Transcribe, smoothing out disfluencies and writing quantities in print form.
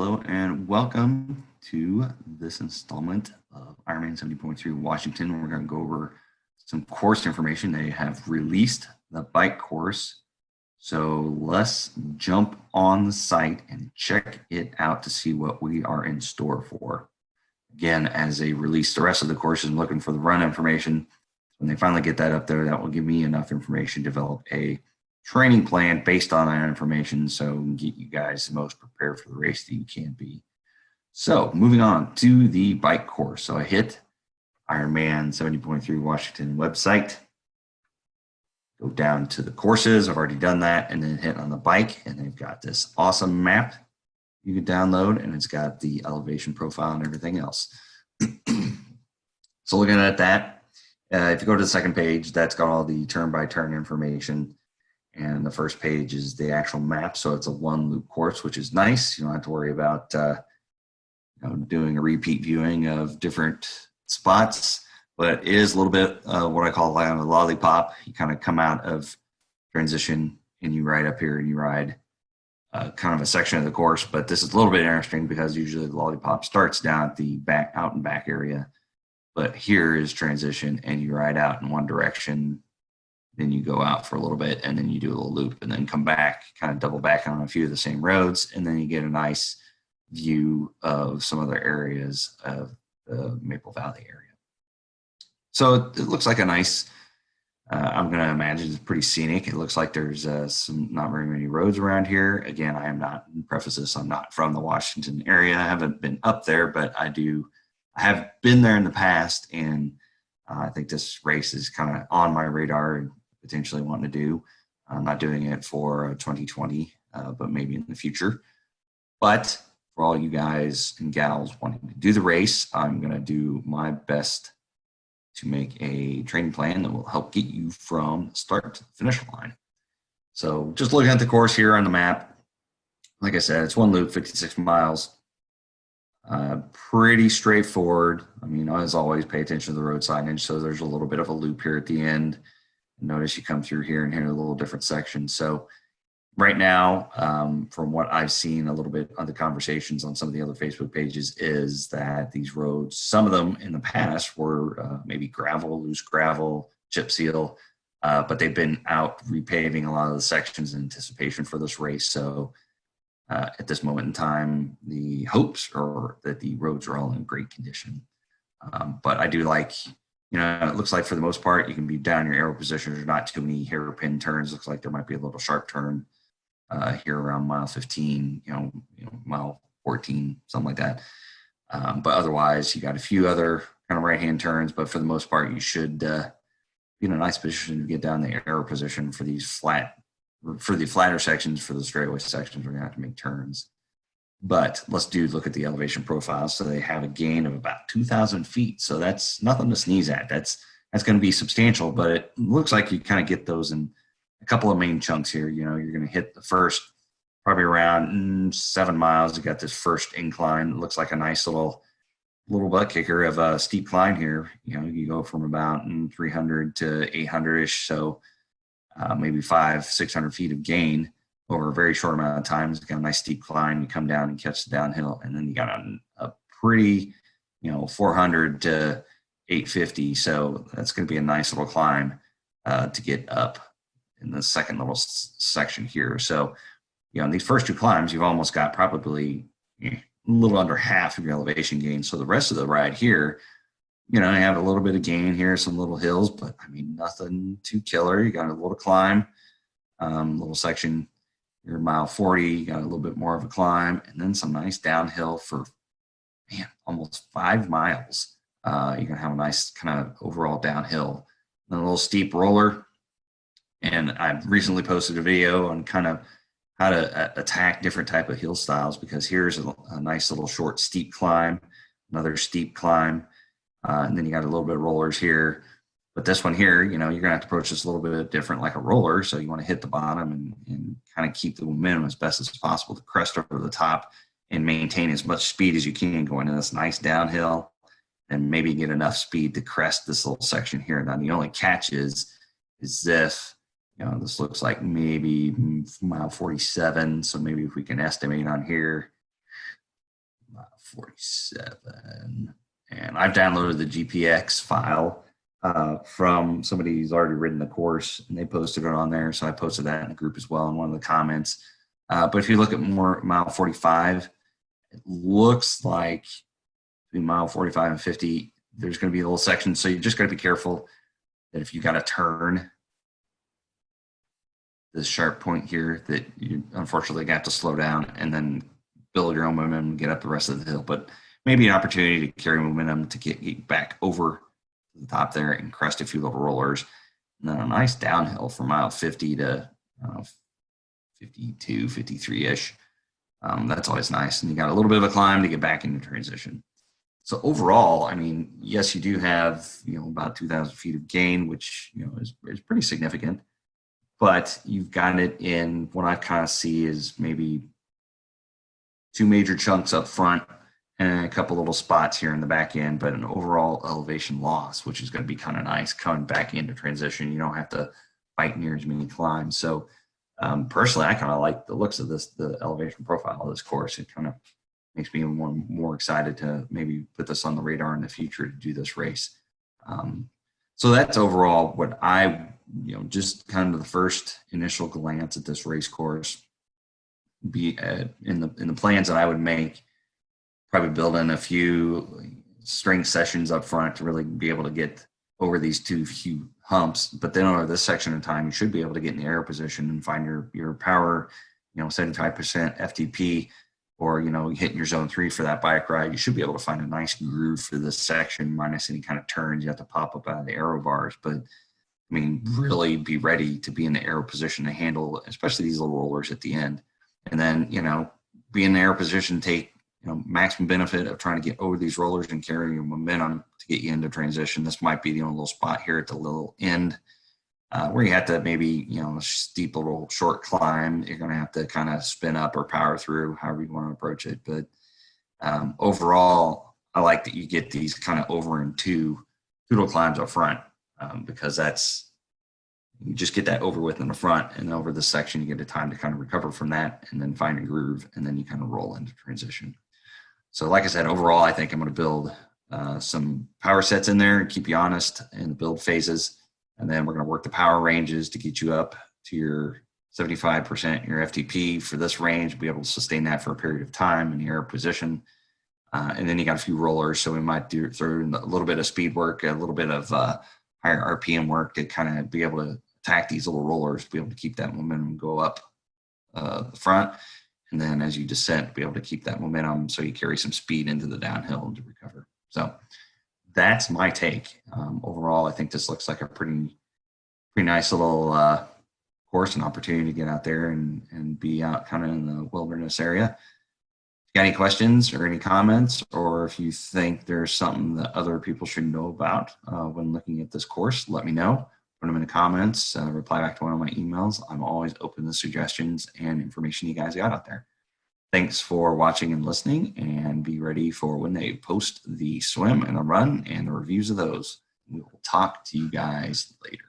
Hello and welcome to this installment of IRONMAN 70.3 Washington. We're going to go over some course information. They have released the bike course. So let's jump on the site and check it out to see what we are in store for. Again, as they release the rest of the courses, I'm looking for the run information. When they finally get that up there, that will give me enough information to develop a training plan based on that information so get you guys the most prepared for the race that you can be. So moving on to the bike course. So I hit IRONMAN 70.3 Washington website, go down to the courses. I've already done that, and then hit on the bike, and they've got this awesome map you can download, and it's got the elevation profile and everything else. So looking at that, if you go to the second page, that's got all the turn-by-turn information. And the first page is the actual map. So it's a one loop course, which is nice. You don't have to worry about doing a repeat viewing of different spots, but it is a little bit what I call a lollipop. You kind of come out of transition and you ride up here and you ride kind of a section of the course. But this is a little bit interesting because usually the lollipop starts down at the out and back area. But here is transition and you ride out in one direction. Then you go out for a little bit and then you do a little loop and then come back, kind of double back on a few of the same roads. And then you get a nice view of some other areas of the Maple Valley area. So it looks like a nice, I'm going to imagine it's pretty scenic. It looks like there's not very many roads around here. Again, I am not, preface this, I'm not from the Washington area. I haven't been up there, but I have been there in the past, and I think this race is kind of on my radar and potentially wanting to do. I'm not doing it for 2020, but maybe in the future. But for all you guys and gals wanting to do the race, I'm going to do my best to make a training plan that will help get you from start to the finish line. So just looking at the course here on the map, like I said, it's one loop, 56 miles. Pretty straightforward. I mean, as always, pay attention to the road signage. So there's a little bit of a loop here at the end. Notice you come through here and here a little different section. So right now, from what I've seen a little bit on the conversations on some of the other Facebook pages, is that these roads, some of them in the past were maybe gravel, loose gravel, chip seal, but they've been out repaving a lot of the sections in anticipation for this race. So at this moment in time, the hopes are that the roads are all in great condition. But I do like, it looks like for the most part, you can be down your arrow position. There's not too many hairpin turns. Looks like there might be a little sharp turn here around mile 15, mile 14, something like that. But otherwise, you got a few other kind of right-hand turns. But for the most part, you should be in a nice position to get down the arrow position for these for the flatter sections. For the straightaway sections, we're going to have to make turns. But let's look at the elevation profile. So they have a gain of about 2,000 feet. So that's nothing to sneeze at. That's going to be substantial, but it looks like you kind of get those in a couple of main chunks here. You're going to hit the first, probably around 7 miles. You got this first incline. It looks like a nice little butt kicker of a steep climb here. You go from about 300 to 800-ish. So maybe 500-600 feet of gain over a very short amount of time. It's got a nice steep climb. You come down and catch the downhill, and then you got a pretty, 400 to 850. So that's going to be a nice little climb to get up in the second little section here. So, in these first two climbs, you've almost got probably a little under half of your elevation gain. So the rest of the ride here, you have a little bit of gain here, some little hills, but I mean, nothing too killer. You got a little climb, little section. You're mile 40, you got a little bit more of a climb, and then some nice downhill for, almost 5 miles. You're going to have a nice kind of overall downhill. And a little steep roller. And I recently posted a video on kind of how to attack different type of hill styles, because here's a nice little short steep climb, another steep climb, and then you got a little bit of rollers here. But this one here, you're going to have to approach this a little bit different, like a roller. So you want to hit the bottom and kind of keep the momentum as best as possible to crest over the top and maintain as much speed as you can going in this nice downhill, and maybe get enough speed to crest this little section here. Now, the only catch is this, this looks like maybe mile 47. So maybe if we can estimate on here, 47. And I've downloaded the GPX file from somebody who's already written the course, and they posted it on there. So I posted that in the group as well in one of the comments. But if you look at more mile 45, it looks like between mile 45 and 50, there's going to be a little section. So you just got to be careful that if you got to turn this sharp point here, that you unfortunately got to slow down and then build your own momentum and get up the rest of the hill. But maybe an opportunity to carry momentum to get back over the top there and crest a few little rollers. And then a nice downhill from mile 50 to 52, 53-ish. That's always nice. And you got a little bit of a climb to get back into transition. So overall, I mean, yes, you do have, about 2,000 feet of gain, which, is pretty significant. But you've got it in what I kind of see is maybe two major chunks up front and a couple little spots here in the back end, but an overall elevation loss, which is going to be kind of nice coming back into transition. You don't have to fight near as many climbs. So personally, I kind of like the looks of the elevation profile of this course. It kind of makes me more excited to maybe put this on the radar in the future to do this race. So that's overall what I, just kind of the first initial glance at this race course. Be in the plans that I would make, probably build in a few strength sessions up front to really be able to get over these few humps. But then over this section of time, you should be able to get in the aero position and find your power, 75% FTP, or, hitting your zone 3 for that bike ride. You should be able to find a nice groove for this section, minus any kind of turns you have to pop up out of the aero bars. But really be ready to be in the aero position to handle, especially these little rollers at the end. And then, be in the aero position, take, maximum benefit of trying to get over these rollers and carry your momentum to get you into transition. This might be the only little spot here at the little end where you have to maybe, a steep little short climb. You're going to have to kind of spin up or power through, however you want to approach it. But overall, I like that you get these kind of over in two little climbs up front because you just get that over with in the front, and over this section, you get a time to kind of recover from that and then find a groove, and then you kind of roll into transition. So like I said, overall, I think I'm going to build some power sets in there and keep you honest in the build phases. And then we're going to work the power ranges to get you up to your 75%, your FTP for this range, be able to sustain that for a period of time in the aero position. And then you got a few rollers. So we might throw in a little bit of speed work, a little bit of higher RPM work to kind of be able to attack these little rollers, to be able to keep that momentum go up the front. And then as you descend, be able to keep that momentum so you carry some speed into the downhill to recover. So that's my take. Overall, I think this looks like a pretty nice little course and opportunity to get out there and be out kind of in the wilderness area. If you got any questions or any comments, or if you think there's something that other people should know about when looking at this course, let me know. Put them in the comments, reply back to one of my emails. I'm always open to suggestions and information you guys got out there. Thanks for watching and listening, and be ready for when they post the swim and the run and the reviews of those. We will talk to you guys later.